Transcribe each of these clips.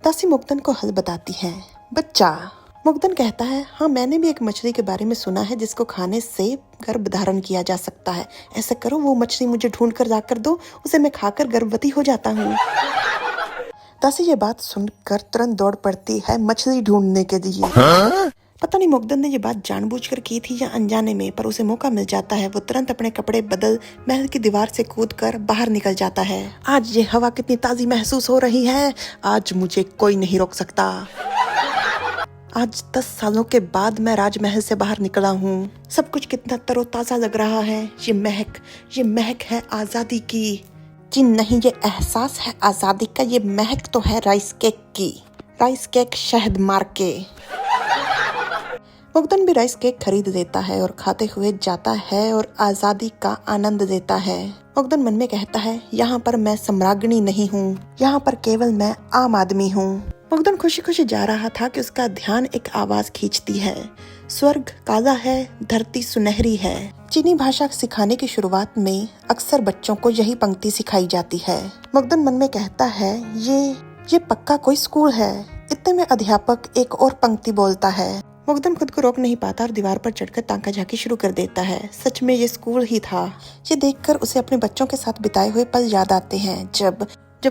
दासी मुग्धन को हल बताती है। बच्चा। मुग्धन कहता है, हाँ मैंने भी एक मछली के बारे में सुना है जिसको खाने से गर्भ धारण किया जा सकता है। ऐसा करो, वो मछली मुझे ढूंढ कर जाकर दो, उसे मैं खाकर गर्भवती हो जाता हूँ। दासी ये बात सुनकर तुरंत दौड़ पड़ती है मछली ढूंढने के लिए। पता नहीं मुग्धन ने ये बात जानबूझकर की थी या अनजाने में, पर उसे मौका मिल जाता है। वो तुरंत अपने कपड़े बदल महल की दीवार से कूदकर बाहर निकल जाता है। आज ये हवा कितनी ताजी महसूस हो रही है, आज मुझे कोई नहीं रोक सकता। आज 10 सालों के बाद मैं राजमहल से बाहर निकला हूँ। सब कुछ कितना तरोताजा लग रहा है। ये महक है आजादी की। जी नहीं, ये एहसास है आजादी का। ये महक तो है राइस केक की। राइस केक शहद मार के। मुग्धन भी राइस केक खरीद लेता है और खाते हुए जाता है और आजादी का आनंद लेता है। मुग्धन मन में कहता है, यहाँ पर मैं सम्राज्ञी नहीं हूँ, यहाँ पर केवल मैं आम आदमी हूँ। मुग्धन खुशी खुशी जा रहा था कि उसका ध्यान एक आवाज खींचती है। स्वर्ग काला है, धरती सुनहरी है। चीनी भाषा सिखाने की शुरुआत में अक्सर बच्चों को यही पंक्ति सिखाई जाती है। मुग्धन मन में कहता है, ये पक्का कोई स्कूल है। इतने में अध्यापक एक और पंक्ति बोलता है। मुग्धन खुद को रोक नहीं पाता और दीवार पर चढ़कर ताका झाकी शुरू कर देता है। सच में ये स्कूल ही था। ये देखकर उसे अपने बच्चों के साथ बिताए हुए पल याद आते हैं, जब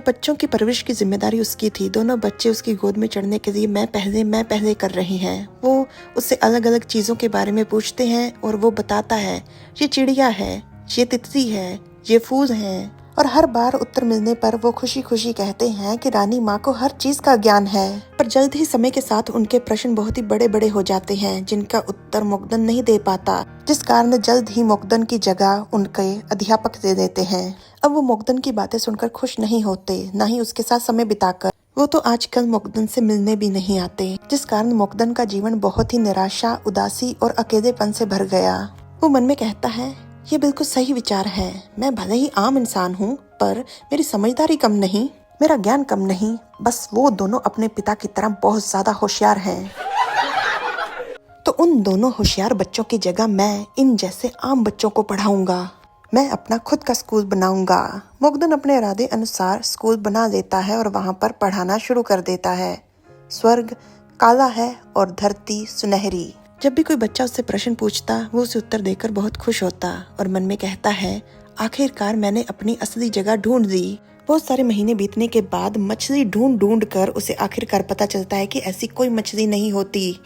बच्चों की परवरिश की जिम्मेदारी उसकी थी। दोनों बच्चे उसकी गोद में चढ़ने के लिए मैं पहले कर रहे हैं। वो उससे अलग अलग चीजों के बारे में पूछते हैं और वो बताता है, ये चिड़िया है, ये तितली है, ये फूल है। और हर बार उत्तर मिलने पर वो खुशी खुशी कहते हैं कि रानी माँ को हर चीज का ज्ञान है। पर जल्द ही समय के साथ उनके प्रश्न बहुत ही बड़े बड़े हो जाते हैं, जिनका उत्तर मुग्धन नहीं दे पाता, जिस कारण जल्द ही मुग्धन की जगह उनके अध्यापक दे देते हैं। अब वो मुग्धन की बातें सुनकर खुश नहीं होते, न ही उसके साथ समय बिताकर। वो तो आजकल मुग्धन से मिलने भी नहीं आते, जिस कारण मुग्धन का जीवन बहुत ही निराशा, उदासी और अकेलेपन से भर गया। वो मन में कहता है, ये बिल्कुल सही विचार है। मैं भले ही आम इंसान हूँ, पर मेरी समझदारी कम नहीं, मेरा ज्ञान कम नहीं। बस वो दोनों अपने पिता की तरह बहुत ज्यादा होशियार हैं। तो उन दोनों होशियार बच्चों की जगह मैं इन जैसे आम बच्चों को पढ़ाऊंगा। मैं अपना खुद का स्कूल बनाऊंगा। मुग्धन अपने इरादे अनुसार स्कूल बना लेता है और वहाँ पर पढ़ाना शुरू कर देता है। स्वर्ग काला है और धरती सुनहरी। जब भी कोई बच्चा उससे प्रश्न पूछता, वो उसे उत्तर देकर बहुत खुश होता और मन में कहता है, आखिरकार मैंने अपनी असली जगह ढूंढ ली। बहुत सारे महीने बीतने के बाद मछली ढूंढ कर उसे आखिरकार पता चलता है कि ऐसी कोई मछली नहीं होती।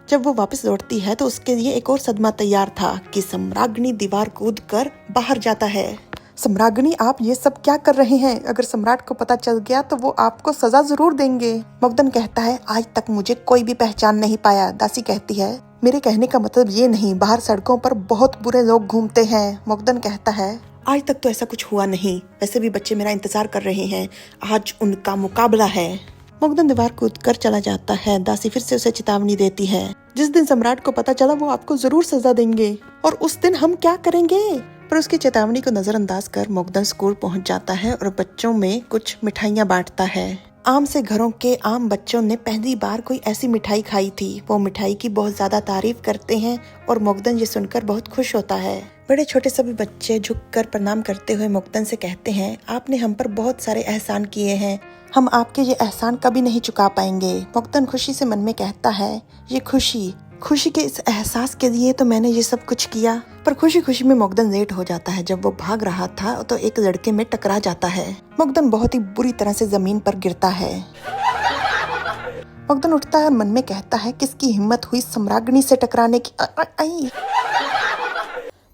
जब वो वापस लौटती है तो उसके लिए एक और सदमा तैयार था कि सम्राज्ञी दीवार कूदकर बाहर जाता है। सम्राज्ञी, आप ये सब क्या कर रहे हैं? अगर सम्राट को पता चल गया तो वो आपको सजा जरूर देंगे। मुग्धन कहता है, आज तक मुझे कोई भी पहचान नहीं पाया। दासी कहती है, मेरे कहने का मतलब ये नहीं, बाहर सड़कों पर बहुत बुरे लोग घूमते हैं। मुग्धन कहता है, आज तक तो ऐसा कुछ हुआ नहीं, वैसे भी बच्चे मेरा इंतजार कर रहे हैं, आज उनका मुकाबला है। मुग्धन दीवार कूद कर चला जाता है। दासी फिर से उसे चेतावनी देती है, जिस दिन सम्राट को पता चला वो आपको जरूर सजा देंगे, और उस दिन हम क्या करेंगे? पर उसकी चेतावनी को नजरअंदाज कर मुग्धन स्कूल पहुंच जाता है और बच्चों में कुछ मिठाइयां बांटता है। आम से घरों के आम बच्चों ने पहली बार कोई ऐसी मिठाई खाई थी। वो मिठाई की बहुत ज्यादा तारीफ करते हैं और मुग्धन ये सुनकर बहुत खुश होता है। बड़े छोटे सभी बच्चे झुककर प्रणाम करते हुए मुग्धन से कहते हैं, आपने हम पर बहुत सारे एहसान किए हैं, हम आपके ये एहसान कभी नहीं चुका पाएंगे। मुग्धन खुशी से मन में कहता है, ये खुशी के इस एहसास के लिए तो मैंने ये सब कुछ किया। पर खुशी खुशी में मुग्धन लेट हो जाता है। जब वो भाग रहा था तो एक लड़के में टकरा जाता है। मुग्धन बहुत ही बुरी तरह से जमीन पर गिरता है। मुग्धन उठता है और मन में कहता है, किसकी हिम्मत हुई सम्राज्ञी से टकराने की।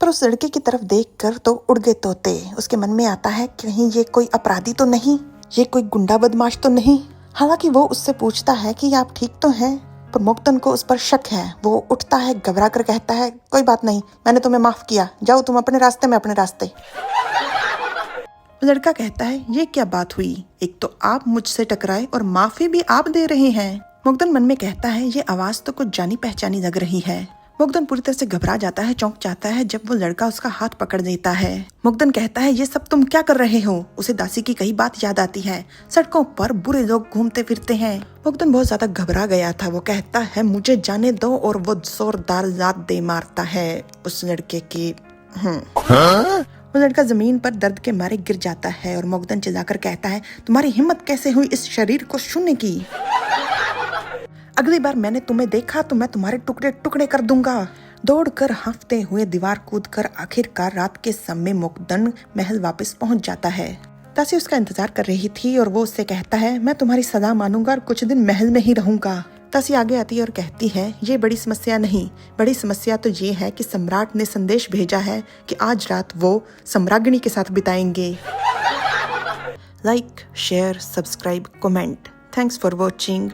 पर उस लड़के की तरफ देखकर तो उड़ गए तोते। उसके मन में आता है, कहीं ये कोई अपराधी तो नहीं, ये कोई गुंडा बदमाश तो नहीं। हालांकि वो उससे पूछता है कि आप ठीक तो हैं, पर मुग्धन को उस पर शक है। वो उठता है, घबरा कर कहता है, कोई बात नहीं, मैंने तुम्हें माफ किया, जाओ तुम अपने रास्ते, मैं अपने रास्ते। लड़का कहता है, ये क्या बात हुई? एक तो आप मुझसे टकराए और माफी भी आप दे रहे हैं। मुग्धन मन में कहता है, ये आवाज तो कुछ जानी पहचानी लग रही है। मुग्धन पूरी तरह से घबरा जाता है, चौंक जाता है जब वो लड़का उसका हाथ पकड़ लेता है। मुग्धन कहता है, ये सब तुम क्या कर रहे हो? उसे दासी की कही बात याद आती है, सड़कों पर बुरे लोग घूमते फिरते हैं। मुग्धन बहुत ज्यादा घबरा गया था। वो कहता है, मुझे जाने दो, और वो जोरदार लात दे मारता है उस लड़के की। वो लड़का जमीन पर दर्द के मारे गिर जाता है और मोगदन चिल्लाकर कहता है, तुम्हारी हिम्मत कैसे हुई इस शरीर को छूने की? अगली बार मैंने तुम्हें देखा तो मैं तुम्हारे टुकड़े टुकड़े कर दूंगा। दौड़कर हाँफते हुए दीवार कूदकर आखिरकार रात के समय मोगदन महल वापस पहुंच जाता है। तासी उसका इंतजार कर रही थी और वो उससे कहता है, मैं तुम्हारी सजा मानूंगा और कुछ दिन महल में ही रहूंगा। तासी आगे आती है और कहती है, ये बड़ी समस्या नहीं, बड़ी समस्या तो ये है कि सम्राट ने संदेश भेजा है कि आज रात वो सम्राज्ञी के साथ बिताएंगे। Like, share, subscribe, comment. Thanks for watching.